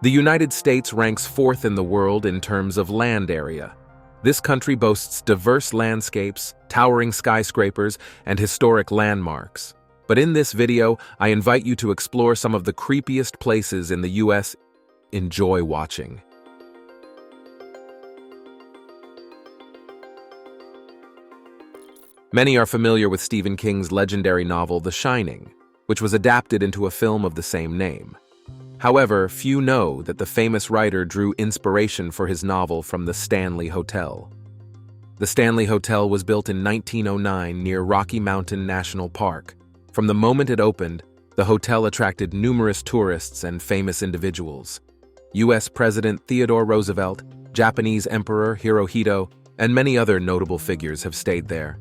The United States ranks fourth in the world in terms of land area. This country boasts diverse landscapes, towering skyscrapers, and historic landmarks. But in this video, I invite you to explore some of the creepiest places in the US. Enjoy watching. Many are familiar with Stephen King's legendary novel The Shining, which was adapted into a film of the same name. However, few know that the famous writer drew inspiration for his novel from the Stanley Hotel. The Stanley Hotel was built in 1909 near Rocky Mountain National Park. From the moment it opened, the hotel attracted numerous tourists and famous individuals. U.S. President Theodore Roosevelt, Japanese Emperor Hirohito, and many other notable figures have stayed there.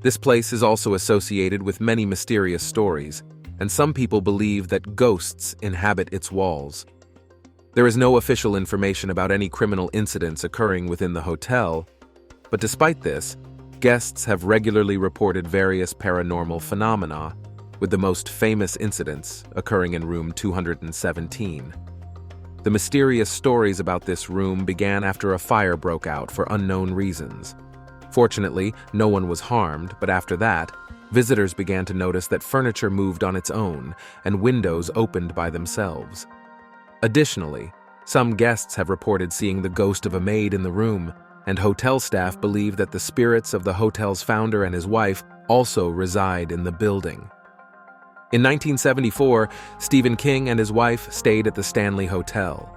This place is also associated with many mysterious stories, and some people believe that ghosts inhabit its walls. There is no official information about any criminal incidents occurring within the hotel, but despite this, guests have regularly reported various paranormal phenomena, with the most famous incidents occurring in room 217. The mysterious stories about this room began after a fire broke out for unknown reasons. Fortunately, no one was harmed, but after that, visitors began to notice that furniture moved on its own and windows opened by themselves. Additionally, some guests have reported seeing the ghost of a maid in the room, and hotel staff believe that the spirits of the hotel's founder and his wife also reside in the building. In 1974, Stephen King and his wife stayed at the Stanley Hotel.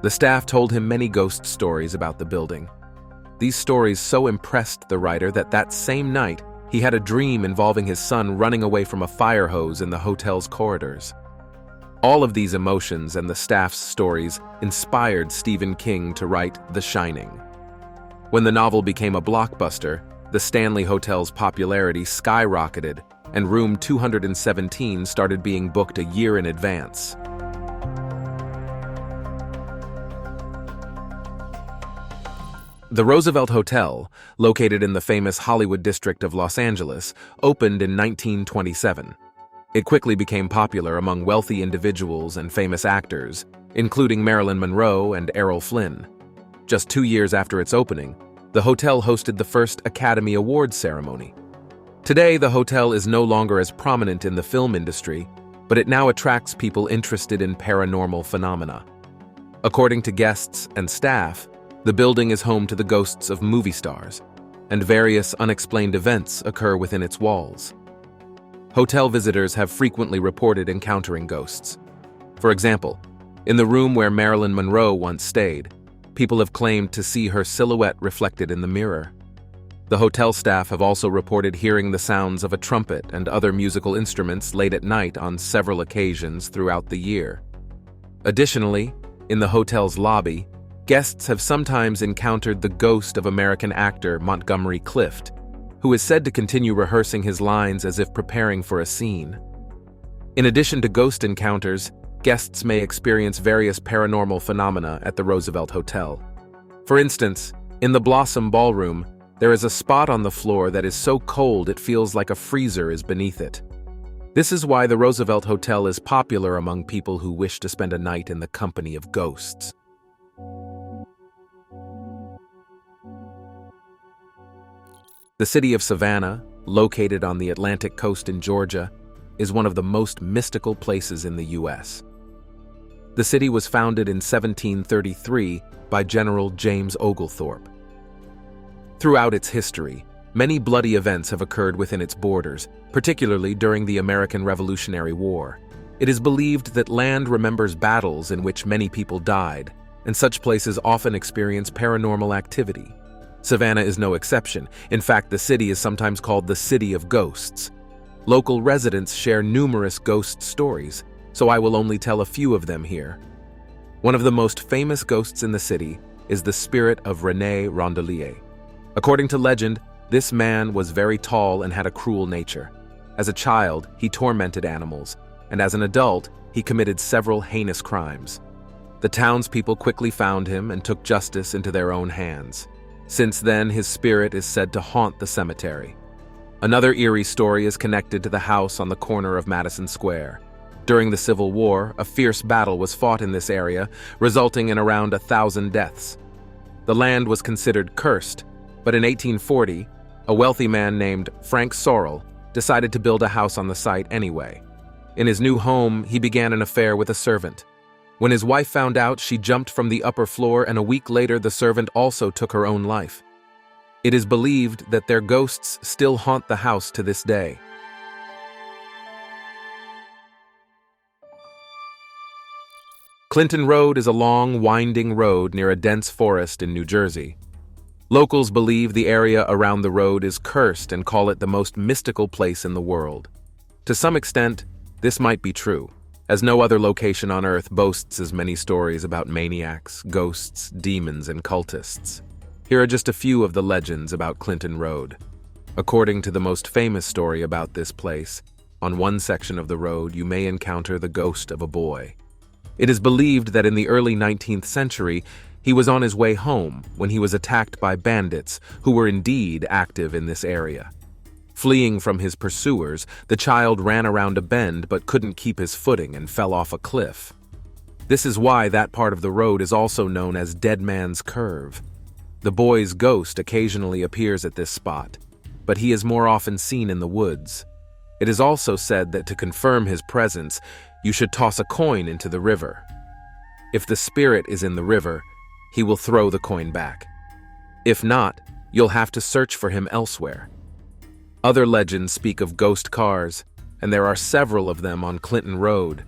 The staff told him many ghost stories about the building. These stories so impressed the writer that same night, he had a dream involving his son running away from a fire hose in the hotel's corridors. All of these emotions and the staff's stories inspired Stephen King to write The Shining. When the novel became a blockbuster, the Stanley Hotel's popularity skyrocketed, and room 217 started being booked a year in advance. The Roosevelt Hotel, located in the famous Hollywood district of Los Angeles, opened in 1927. It quickly became popular among wealthy individuals and famous actors, including Marilyn Monroe and Errol Flynn. Just 2 years after its opening, the hotel hosted the first Academy Awards ceremony. Today, the hotel is no longer as prominent in the film industry, but it now attracts people interested in paranormal phenomena. According to guests and staff, the building is home to the ghosts of movie stars, and various unexplained events occur within its walls. Hotel visitors have frequently reported encountering ghosts. For example, in the room where Marilyn Monroe once stayed, people have claimed to see her silhouette reflected in the mirror. The hotel staff have also reported hearing the sounds of a trumpet and other musical instruments late at night on several occasions throughout the year. Additionally, in the hotel's lobby, guests have sometimes encountered the ghost of American actor Montgomery Clift, who is said to continue rehearsing his lines as if preparing for a scene. In addition to ghost encounters, guests may experience various paranormal phenomena at the Roosevelt Hotel. For instance, in the Blossom Ballroom, there is a spot on the floor that is so cold it feels like a freezer is beneath it. This is why the Roosevelt Hotel is popular among people who wish to spend a night in the company of ghosts. The city of Savannah, located on the Atlantic coast in Georgia, is one of the most mystical places in the U.S. The city was founded in 1733 by General James Oglethorpe. Throughout its history, many bloody events have occurred within its borders, particularly during the American Revolutionary War. It is believed that land remembers battles in which many people died, and such places often experience paranormal activity. Savannah is no exception. In fact, the city is sometimes called the City of Ghosts. Local residents share numerous ghost stories, so I will only tell a few of them here. One of the most famous ghosts in the city is the spirit of René Rondelier. According to legend, this man was very tall and had a cruel nature. As a child, he tormented animals, and as an adult, he committed several heinous crimes. The townspeople quickly found him and took justice into their own hands. Since then, his spirit is said to haunt the cemetery. Another eerie story is connected to the house on the corner of Madison Square. During the Civil War, a fierce battle was fought in this area, resulting in around 1,000 deaths. The land was considered cursed, but in 1840, a wealthy man named Frank Sorrell decided to build a house on the site anyway. In his new home, he began an affair with a servant. When his wife found out, she jumped from the upper floor, and a week later the servant also took her own life. It is believed that their ghosts still haunt the house to this day. Clinton Road is a long, winding road near a dense forest in New Jersey. Locals believe the area around the road is cursed and call it the most mystical place in the world. To some extent, this might be true, as no other location on Earth boasts as many stories about maniacs, ghosts, demons, and cultists. Here are just a few of the legends about Clinton Road. According to the most famous story about this place, on one section of the road you may encounter the ghost of a boy. It is believed that in the early 19th century, he was on his way home when he was attacked by bandits who were indeed active in this area. Fleeing from his pursuers, the child ran around a bend but couldn't keep his footing and fell off a cliff. This is why that part of the road is also known as Dead Man's Curve. The boy's ghost occasionally appears at this spot, but he is more often seen in the woods. It is also said that to confirm his presence, you should toss a coin into the river. If the spirit is in the river, he will throw the coin back. If not, you'll have to search for him elsewhere. Other legends speak of ghost cars, and there are several of them on Clinton Road.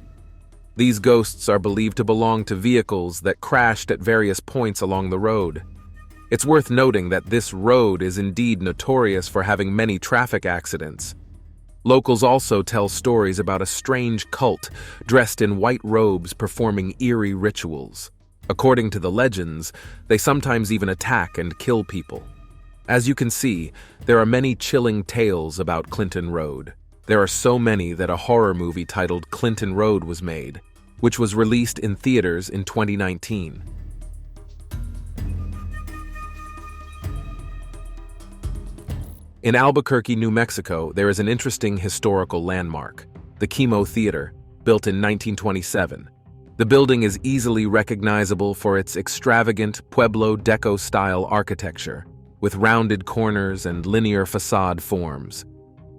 These ghosts are believed to belong to vehicles that crashed at various points along the road. It's worth noting that this road is indeed notorious for having many traffic accidents. Locals also tell stories about a strange cult dressed in white robes performing eerie rituals. According to the legends, they sometimes even attack and kill people. As you can see, there are many chilling tales about Clinton Road. There are so many that a horror movie titled Clinton Road was made, which was released in theaters in 2019. In Albuquerque, New Mexico, there is an interesting historical landmark, the Chemo Theater, built in 1927. The building is easily recognizable for its extravagant Pueblo Deco-style architecture, with rounded corners and linear facade forms.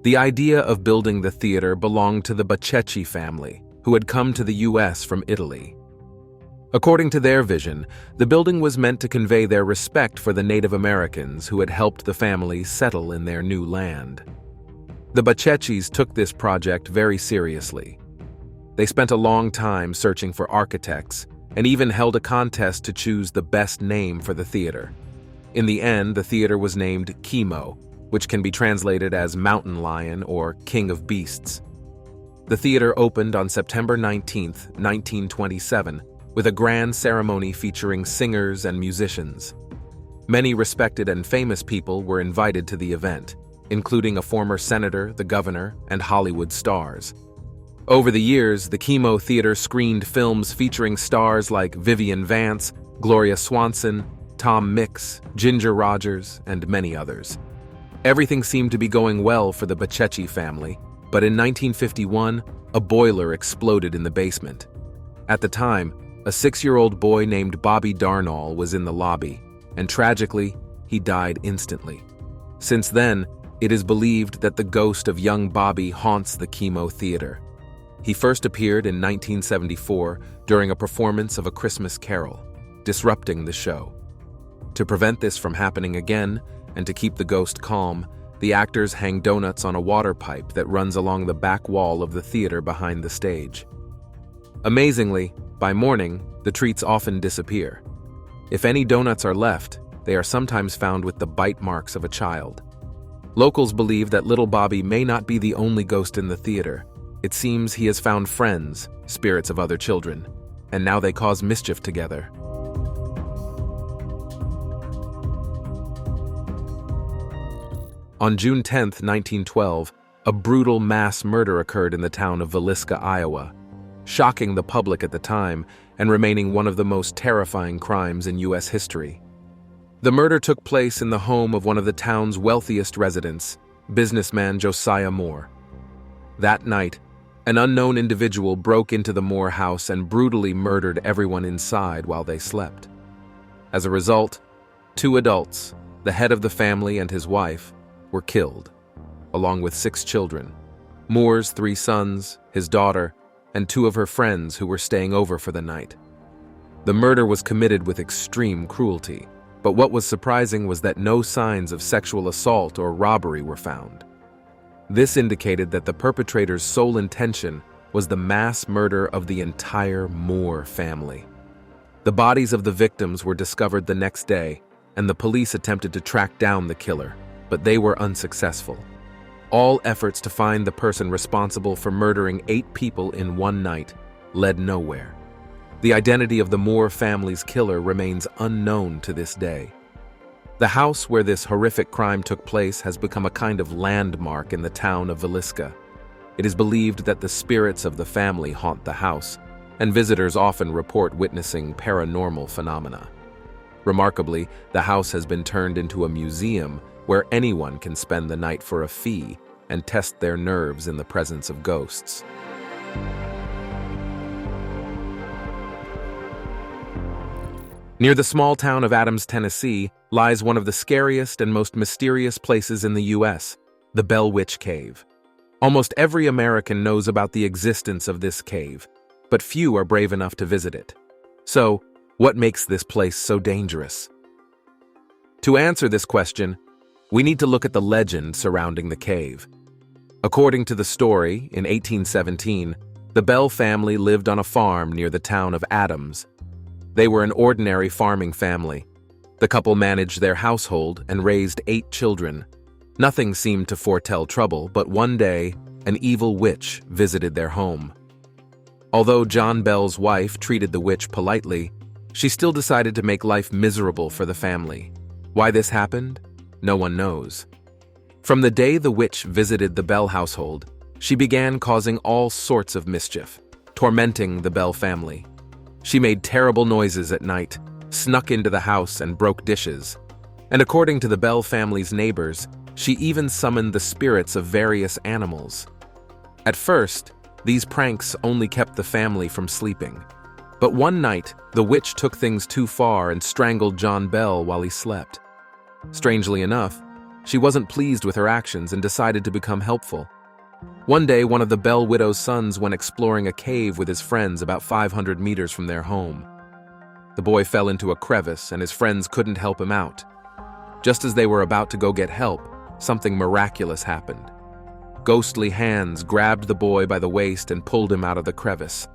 The idea of building the theater belonged to the Bacecchi family, who had come to the U.S. from Italy. According to their vision, the building was meant to convey their respect for the Native Americans who had helped the family settle in their new land. The Bacecchis took this project very seriously. They spent a long time searching for architects and even held a contest to choose the best name for the theater. In the end, the theater was named Chemo, which can be translated as Mountain Lion or King of Beasts. The theater opened on September 19, 1927, with a grand ceremony featuring singers and musicians. Many respected and famous people were invited to the event, including a former senator, the governor, and Hollywood stars. Over the years, the Chemo Theater screened films featuring stars like Vivian Vance, Gloria Swanson, Tom Mix, Ginger Rogers, and many others. Everything seemed to be going well for the Bacecchi family, but in 1951, a boiler exploded in the basement. At the time, a 6-year-old boy named Bobby Darnall was in the lobby, and tragically, he died instantly. Since then, it is believed that the ghost of young Bobby haunts the Chemo Theater. He first appeared in 1974 during a performance of A Christmas Carol, disrupting the show. To prevent this from happening again, and to keep the ghost calm, the actors hang donuts on a water pipe that runs along the back wall of the theater behind the stage. Amazingly, by morning, the treats often disappear. If any donuts are left, they are sometimes found with the bite marks of a child. Locals believe that little Bobby may not be the only ghost in the theater. It seems he has found friends, spirits of other children, and now they cause mischief together. On June 10, 1912, a brutal mass murder occurred in the town of Villisca, Iowa, shocking the public at the time and remaining one of the most terrifying crimes in U.S. history. The murder took place in the home of one of the town's wealthiest residents, businessman Josiah Moore. That night, An unknown individual broke into the Moore house and brutally murdered everyone inside while they slept. As a result, 2 adults, the head of the family and his wife, were killed, along with 6 children: Moore's 3 sons, his daughter, and 2 of her friends who were staying over for the night. The murder was committed with extreme cruelty, but what was surprising was that no signs of sexual assault or robbery were found. This indicated that the perpetrator's sole intention was the mass murder of the entire Moore family. The bodies of the victims were discovered the next day, and the police attempted to track down the killer, but they were unsuccessful. All efforts to find the person responsible for murdering 8 people in one night led nowhere. The identity of the Moore family's killer remains unknown to this day. The house where this horrific crime took place has become a kind of landmark in the town of Villisca. It is believed that the spirits of the family haunt the house, and visitors often report witnessing paranormal phenomena. Remarkably, the house has been turned into a museum where anyone can spend the night for a fee and test their nerves in the presence of ghosts. Near the small town of Adams, Tennessee, lies one of the scariest and most mysterious places in the U.S., the Bell Witch Cave. Almost every American knows about the existence of this cave, but few are brave enough to visit it. So, what makes this place so dangerous? To answer this question, we need to look at the legend surrounding the cave. According to the story, in 1817, the Bell family lived on a farm near the town of Adams. They were an ordinary farming family. The couple managed their household and raised 8 children. Nothing seemed to foretell trouble, but one day, an evil witch visited their home. Although John Bell's wife treated the witch politely, she still decided to make life miserable for the family. Why this happened? No one knows. From the day the witch visited the Bell household, she began causing all sorts of mischief, tormenting the Bell family. She made terrible noises at night, snuck into the house and broke dishes. And according to the Bell family's neighbors, she even summoned the spirits of various animals. At first, these pranks only kept the family from sleeping. But one night, the witch took things too far and strangled John Bell while he slept. Strangely enough, she wasn't pleased with her actions and decided to become helpful. One day, one of the Bell widow's sons went exploring a cave with his friends about 500 meters from their home. The boy fell into a crevice and his friends couldn't help him out. Just as they were about to go get help, something miraculous happened. Ghostly hands grabbed the boy by the waist and pulled him out of the crevice.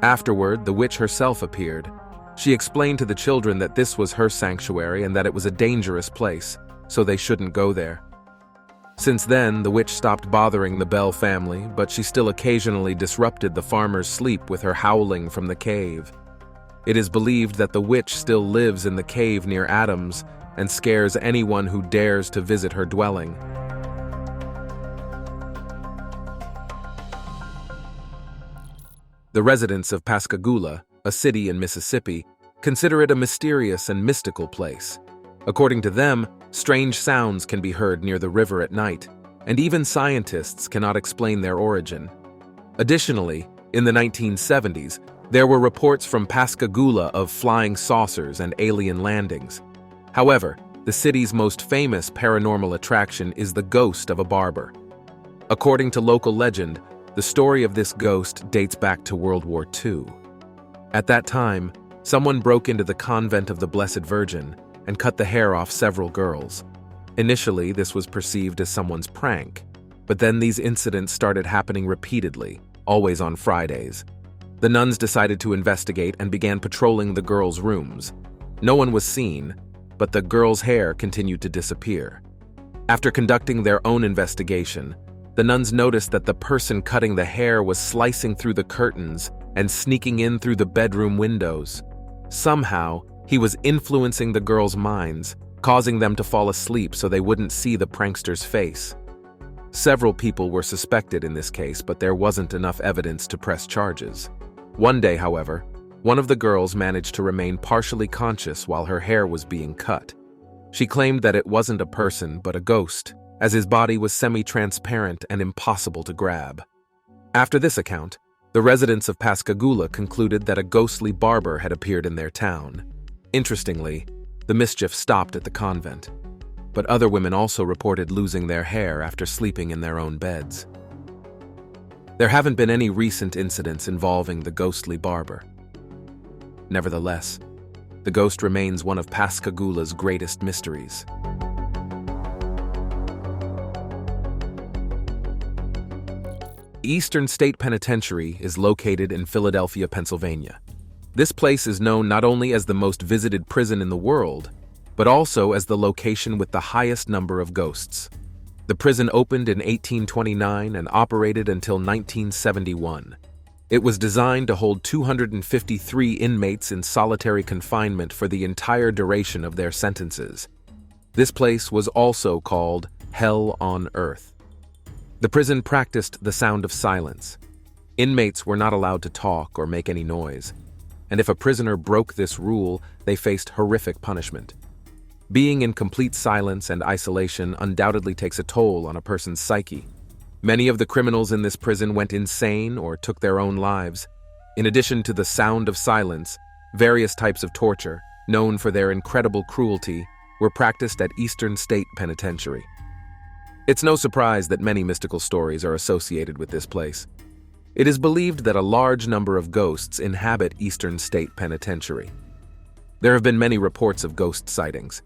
Afterward, the witch herself appeared. She explained to the children that this was her sanctuary and that it was a dangerous place, so they shouldn't go there. Since then, the witch stopped bothering the Bell family, but she still occasionally disrupted the farmers' sleep with her howling from the cave. It is believed that the witch still lives in the cave near Adams and scares anyone who dares to visit her dwelling. The residents of Pascagoula, a city in Mississippi, consider it a mysterious and mystical place. According to them, strange sounds can be heard near the river at night, and even scientists cannot explain their origin. Additionally, in the 1970s, there were reports from Pascagoula of flying saucers and alien landings. However, the city's most famous paranormal attraction is the ghost of a barber. According to local legend, the story of this ghost dates back to World War II. At that time, someone broke into the convent of the Blessed Virgin and cut the hair off several girls. Initially, this was perceived as someone's prank, but then these incidents started happening repeatedly, always on Fridays. The nuns decided to investigate and began patrolling the girls' rooms. No one was seen, but the girls' hair continued to disappear. After conducting their own investigation, the nuns noticed that the person cutting the hair was slicing through the curtains and sneaking in through the bedroom windows. Somehow, he was influencing the girls' minds, causing them to fall asleep so they wouldn't see the prankster's face. Several people were suspected in this case, but there wasn't enough evidence to press charges. One day, however, one of the girls managed to remain partially conscious while her hair was being cut. She claimed that it wasn't a person but a ghost, as his body was semi-transparent and impossible to grab. After this account, the residents of Pascagoula concluded that a ghostly barber had appeared in their town. Interestingly, the mischief stopped at the convent, but other women also reported losing their hair after sleeping in their own beds. There haven't been any recent incidents involving the ghostly barber. Nevertheless, the ghost remains one of Pascagoula's greatest mysteries. Eastern State Penitentiary is located in Philadelphia, Pennsylvania. This place is known not only as the most visited prison in the world, but also as the location with the highest number of ghosts. The prison opened in 1829 and operated until 1971. It was designed to hold 253 inmates in solitary confinement for the entire duration of their sentences. This place was also called Hell on Earth. The prison practiced the sound of silence. Inmates were not allowed to talk or make any noise, and if a prisoner broke this rule, they faced horrific punishment. Being in complete silence and isolation undoubtedly takes a toll on a person's psyche. Many of the criminals in this prison went insane or took their own lives. In addition to the sound of silence, various types of torture, known for their incredible cruelty, were practiced at Eastern State Penitentiary. It's no surprise that many mystical stories are associated with this place. It is believed that a large number of ghosts inhabit Eastern State Penitentiary. There have been many reports of ghost sightings.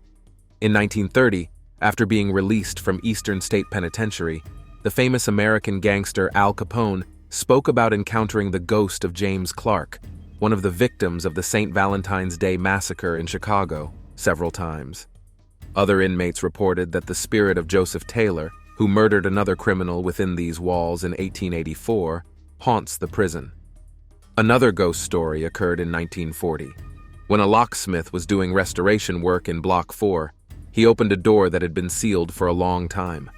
In 1930, after being released from Eastern State Penitentiary, the famous American gangster Al Capone spoke about encountering the ghost of James Clark, one of the victims of the St. Valentine's Day massacre in Chicago, several times. Other inmates reported that the spirit of Joseph Taylor, who murdered another criminal within these walls in 1884, haunts the prison. Another ghost story occurred in 1940. When a locksmith was doing restoration work in Block 4, he opened a door that had been sealed for a long time.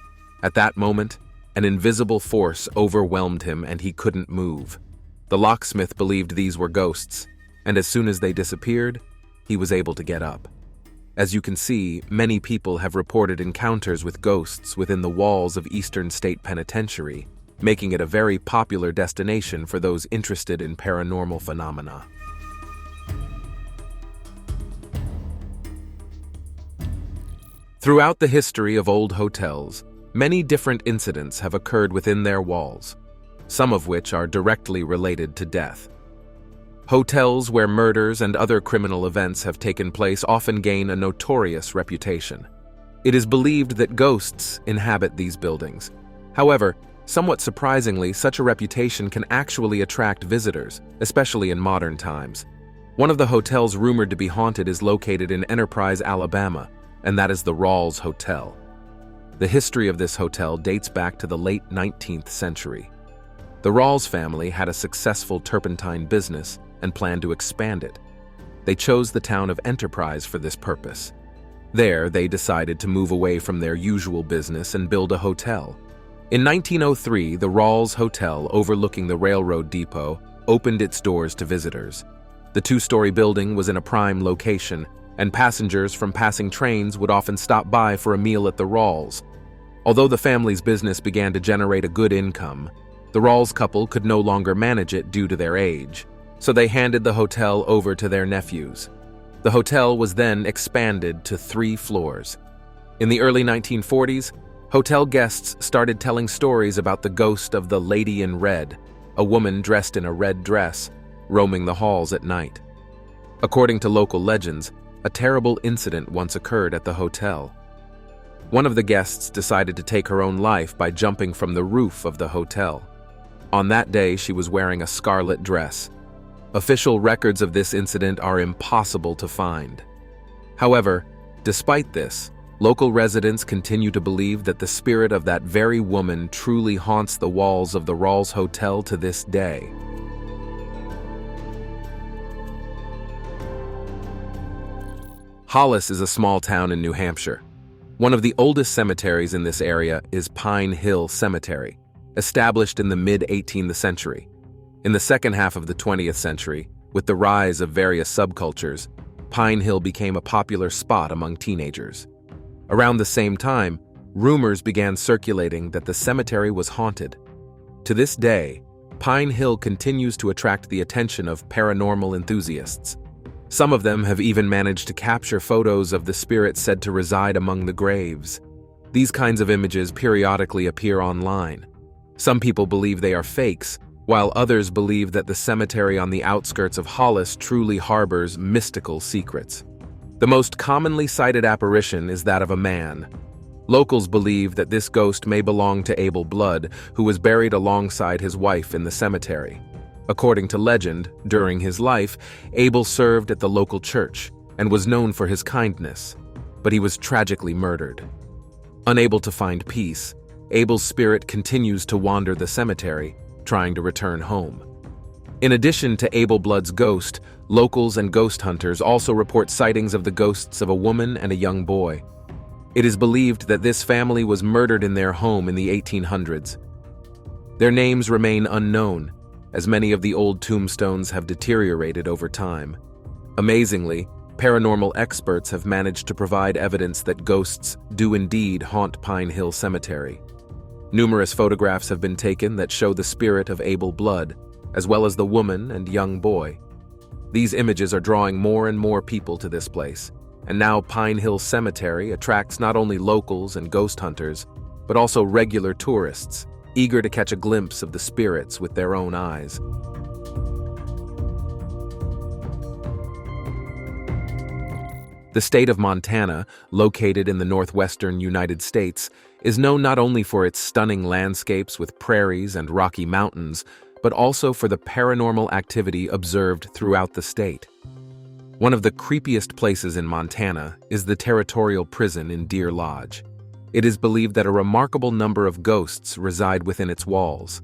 At that moment, an invisible force overwhelmed him and he couldn't move. The locksmith believed these were ghosts, and as soon as they disappeared, he was able to get up. As you can see, many people have reported encounters with ghosts within the walls of Eastern State Penitentiary, making it a very popular destination for those interested in paranormal phenomena. Throughout the history of old hotels, many different incidents have occurred within their walls, some of which are directly related to death. Hotels where murders and other criminal events have taken place often gain a notorious reputation. It is believed that ghosts inhabit these buildings. However, somewhat surprisingly, such a reputation can actually attract visitors, especially in modern times. One of the hotels rumored to be haunted is located in Enterprise, Alabama, and that is the RWS Hotel. The history of this hotel dates back to the late 19th century. The RWS family had a successful turpentine business and planned to expand it. They chose the town of Enterprise for this purpose. There, they decided to move away from their usual business and build a hotel. In 1903, the RWS Hotel, overlooking the railroad depot, opened its doors to visitors. The two-story building was in a prime location, and passengers from passing trains would often stop by for a meal at the RWS. Although the family's business began to generate a good income, the RWS couple could no longer manage it due to their age, so they handed the hotel over to their nephews. The hotel was then expanded to 3 floors. In the early 1940s, hotel guests started telling stories about the ghost of the Lady in Red, a woman dressed in a red dress, roaming the halls at night. According to local legends, a terrible incident once occurred at the hotel. One of the guests decided to take her own life by jumping from the roof of the hotel. On that day, she was wearing a scarlet dress. Official records of this incident are impossible to find. However, despite this, local residents continue to believe that the spirit of that very woman truly haunts the walls of the RWS Hotel to this day. Hollis is a small town in New Hampshire. One of the oldest cemeteries in this area is Pine Hill Cemetery, established in the mid-18th century. In the second half of the 20th century, with the rise of various subcultures, Pine Hill became a popular spot among teenagers. Around the same time, rumors began circulating that the cemetery was haunted. To this day, Pine Hill continues to attract the attention of paranormal enthusiasts. Some of them have even managed to capture photos of the spirits said to reside among the graves. These kinds of images periodically appear online. Some people believe they are fakes, while others believe that the cemetery on the outskirts of Hollis truly harbors mystical secrets. The most commonly cited apparition is that of a man. Locals believe that this ghost may belong to Abel Blood, who was buried alongside his wife in the cemetery. According to legend, during his life, Abel served at the local church and was known for his kindness, but he was tragically murdered. Unable to find peace, Abel's spirit continues to wander the cemetery, trying to return home. In addition to Abel Blood's ghost, locals and ghost hunters also report sightings of the ghosts of a woman and a young boy. It is believed that this family was murdered in their home in the 1800s. Their names remain unknown, as many of the old tombstones have deteriorated over time. Amazingly, paranormal experts have managed to provide evidence that ghosts do indeed haunt Pine Hill Cemetery. Numerous photographs have been taken that show the spirit of Abel Blood, as well as the woman and young boy. These images are drawing more and more people to this place, and now Pine Hill Cemetery attracts not only locals and ghost hunters, but also regular tourists, eager to catch a glimpse of the spirits with their own eyes. The state of Montana, located in the northwestern United States, is known not only for its stunning landscapes with prairies and rocky mountains, but also for the paranormal activity observed throughout the state. One of the creepiest places in Montana is the Territorial prison in Deer Lodge. It is believed that a remarkable number of ghosts reside within its walls.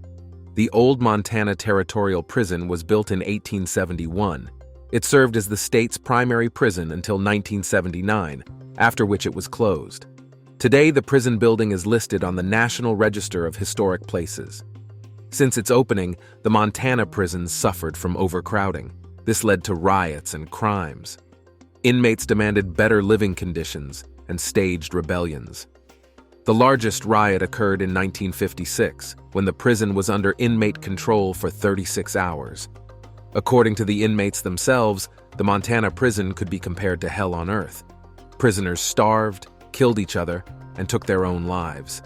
The old Montana Territorial prison was built in 1871. It served as the state's primary prison until 1979, after which it was closed. Today, the prison building is listed on the National Register of Historic Places. Since its opening, the Montana prisons suffered from overcrowding. This led to riots and crimes. Inmates demanded better living conditions and staged rebellions. The largest riot occurred in 1956, when the prison was under inmate control for 36 hours. According to the inmates themselves, the Montana prison could be compared to hell on earth. Prisoners starved, killed each other, and took their own lives.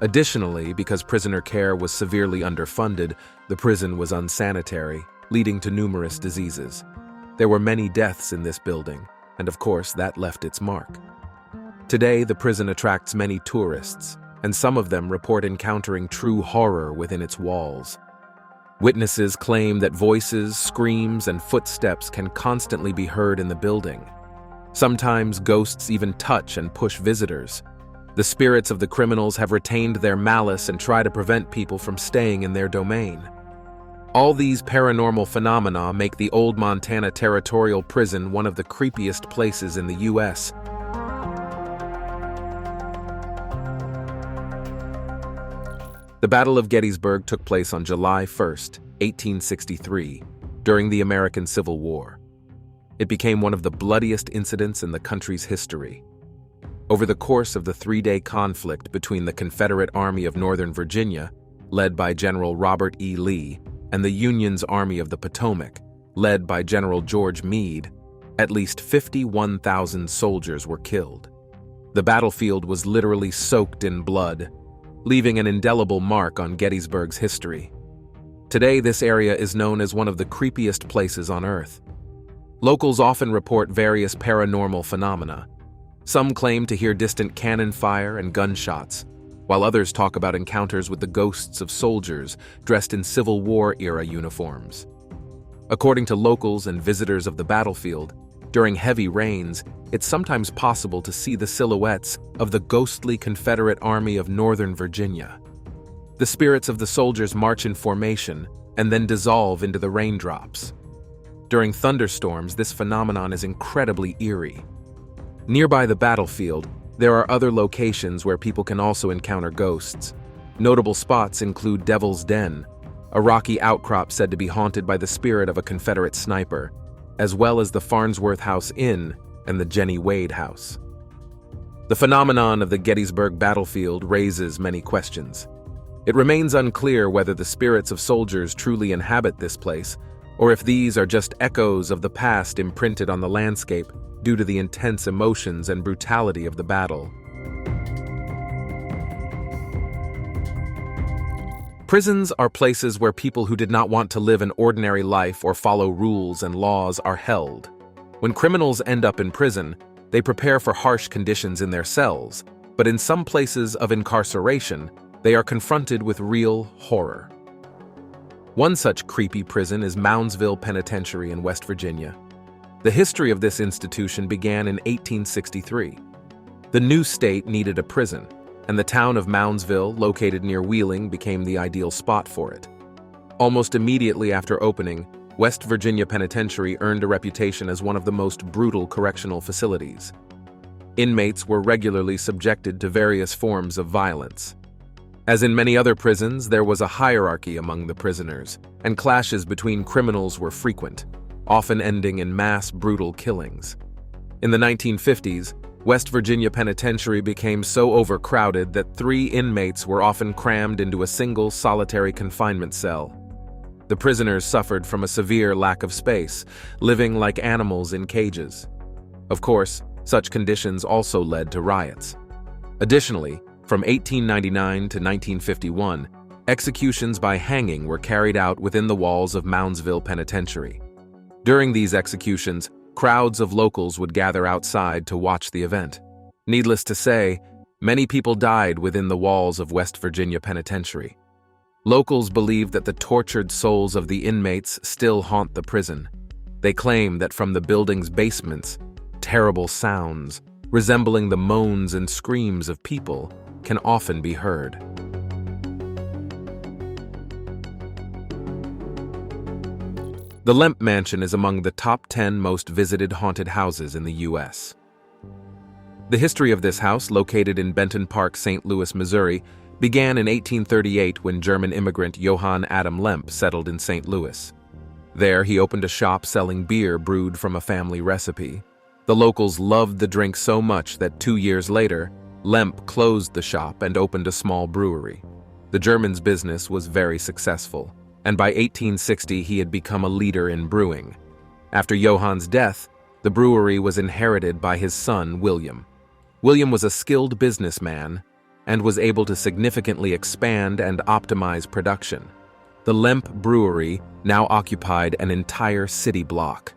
Additionally, because prisoner care was severely underfunded, the prison was unsanitary, leading to numerous diseases. There were many deaths in this building, and of course that left its mark. Today, the prison attracts many tourists, and some of them report encountering true horror within its walls. Witnesses claim that voices, screams, and footsteps can constantly be heard in the building. Sometimes ghosts even touch and push visitors. The spirits of the criminals have retained their malice and try to prevent people from staying in their domain. All these paranormal phenomena make the old Montana Territorial Prison one of the creepiest places in the U.S. The Battle of Gettysburg took place on July 1, 1863, during the American Civil War. It became one of the bloodiest incidents in the country's history. Over the course of the three-day conflict between the Confederate Army of Northern Virginia, led by General Robert E. Lee, and the Union's Army of the Potomac, led by General George Meade, at least 51,000 soldiers were killed. The battlefield was literally soaked in blood, leaving an indelible mark on Gettysburg's history. Today, this area is known as one of the creepiest places on Earth. Locals often report various paranormal phenomena. Some claim to hear distant cannon fire and gunshots, while others talk about encounters with the ghosts of soldiers dressed in Civil War-era uniforms. According to locals and visitors of the battlefield, during heavy rains, it's sometimes possible to see the silhouettes of the ghostly Confederate Army of Northern Virginia. The spirits of the soldiers march in formation and then dissolve into the raindrops. During thunderstorms, this phenomenon is incredibly eerie. Nearby the battlefield, there are other locations where people can also encounter ghosts. Notable spots include Devil's Den, a rocky outcrop said to be haunted by the spirit of a Confederate sniper, as well as the Farnsworth House Inn and the Jenny Wade House. The phenomenon of the Gettysburg Battlefield raises many questions. It remains unclear whether the spirits of soldiers truly inhabit this place, or if these are just echoes of the past imprinted on the landscape due to the intense emotions and brutality of the battle. Prisons are places where people who did not want to live an ordinary life or follow rules and laws are held. When criminals end up in prison, they prepare for harsh conditions in their cells, but in some places of incarceration, they are confronted with real horror. One such creepy prison is Moundsville Penitentiary in West Virginia. The history of this institution began in 1863. The new state needed a prison, and the town of Moundsville, located near Wheeling, became the ideal spot for it. Almost immediately after opening, West Virginia Penitentiary earned a reputation as one of the most brutal correctional facilities. Inmates were regularly subjected to various forms of violence. As in many other prisons, there was a hierarchy among the prisoners, and clashes between criminals were frequent, often ending in mass brutal killings. In the 1950s, West Virginia Penitentiary became so overcrowded that 3 inmates were often crammed into a single solitary confinement cell. The prisoners suffered from a severe lack of space, living like animals in cages. Of course, such conditions also led to riots. Additionally, from 1899 to 1951, executions by hanging were carried out within the walls of Moundsville Penitentiary. During these executions, crowds of locals would gather outside to watch the event. Needless to say, many people died within the walls of West Virginia Penitentiary. Locals believe that the tortured souls of the inmates still haunt the prison. They claim that from the building's basements, terrible sounds, resembling the moans and screams of people, can often be heard. The LMP Mansion is among the top 10 most visited haunted houses in the U.S. The history of this house, located in Benton Park, St. Louis, Missouri, began in 1838 when German immigrant Johann Adam LMP settled in St. Louis. There, he opened a shop selling beer brewed from a family recipe. The locals loved the drink so much that 2 years later, LMP closed the shop and opened a small brewery. The German's business was very successful, and by 1860 he had become a leader in brewing. After Johann's death, the brewery was inherited by his son, William. William was a skilled businessman and was able to significantly expand and optimize production. The LMP Brewery now occupied an entire city block.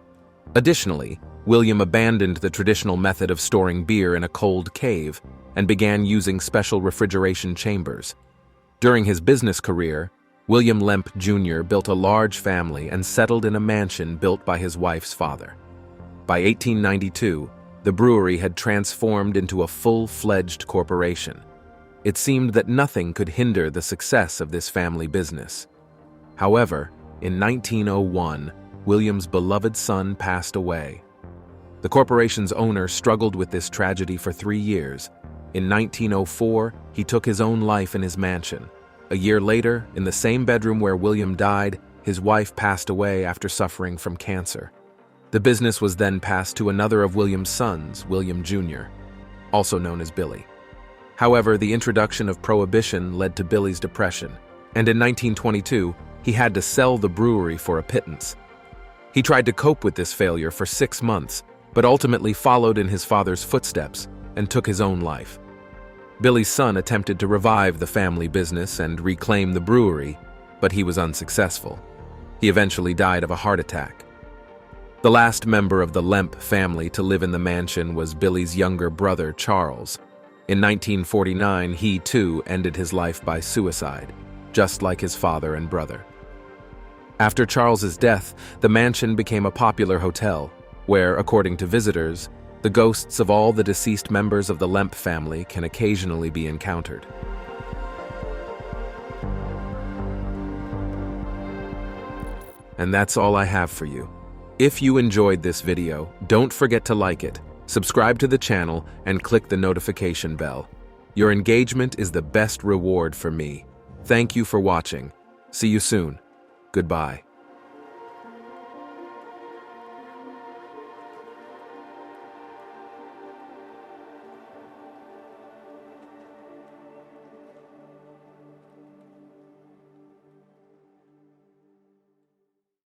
Additionally, William abandoned the traditional method of storing beer in a cold cave and began using special refrigeration chambers. During his business career, William LMP Jr. built a large family and settled in a mansion built by his wife's father. By 1892, the brewery had transformed into a full-fledged corporation. It seemed that nothing could hinder the success of this family business. However, in 1901, William's beloved son passed away. The corporation's owner struggled with this tragedy for 3 years. In 1904, he took his own life in his mansion. A year later, in the same bedroom where William died, his wife passed away after suffering from cancer. The business was then passed to another of William's sons, William Jr., also known as Billy. However, the introduction of Prohibition led to Billy's depression, and in 1922, he had to sell the brewery for a pittance. He tried to cope with this failure for 6 months, but ultimately followed in his father's footsteps and took his own life. Billy's son attempted to revive the family business and reclaim the brewery, but he was unsuccessful. He eventually died of a heart attack. The last member of the LMP family to live in the mansion was Billy's younger brother, Charles. In 1949, he too ended his life by suicide, just like his father and brother. After Charles's death, the mansion became a popular hotel, where, according to visitors, the ghosts of all the deceased members of the LMP family can occasionally be encountered. And that's all I have for you. If you enjoyed this video, don't forget to like it, subscribe to the channel, and click the notification bell. Your engagement is the best reward for me. Thank you for watching. See you soon. Goodbye.